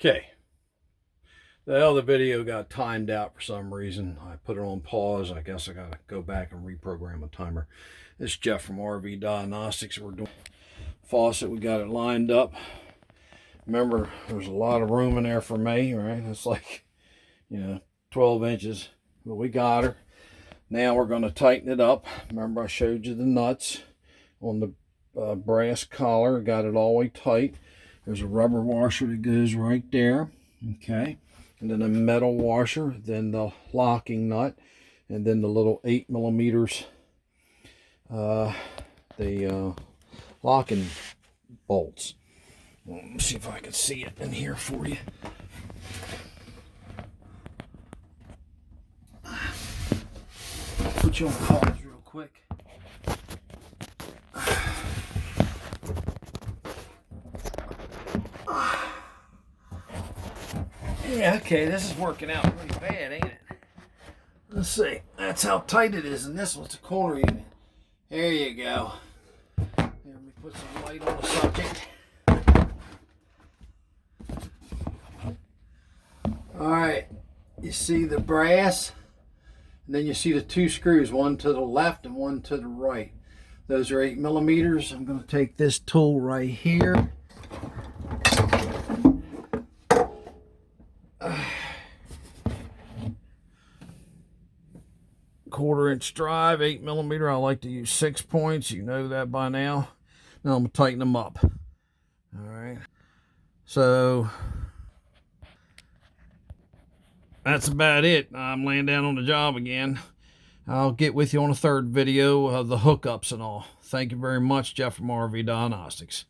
Okay, the other video got timed out for some reason. I put it on pause. I guess I gotta go back and reprogram a timer. This is Jeff from RV Diagnostics. We're doing faucet. We got it lined up. Remember, there's a lot of room in there for me, right? It's like, 12 inches, but we got her. Now we're going to tighten it up. Remember, I showed you the nuts on the brass collar. Got it all the way tight. There's a rubber washer that goes right there. Okay. And then a metal washer, then the locking nut, and then the little 8 millimeters, the locking bolts. Let me see if I can see it in here for you. Put you on pause real quick. Yeah, okay, this is working out pretty bad, ain't it? Let's see. That's how tight it is, and this one's a corner unit. There you go. Here, let me put some light on the subject. Alright, you see the brass, and then you see the two screws, one to the left and one to the right. Those are 8 millimeters. I'm going to take this tool right here. Quarter-inch drive, 8 millimeter. I like to use 6 points. You know that by now. Now I'm going to tighten them up. Alright. So that's about it. I'm laying down on the job again. I'll get with you on a third video of the hookups and all. Thank you very much, Jeff from RV Diagnostics.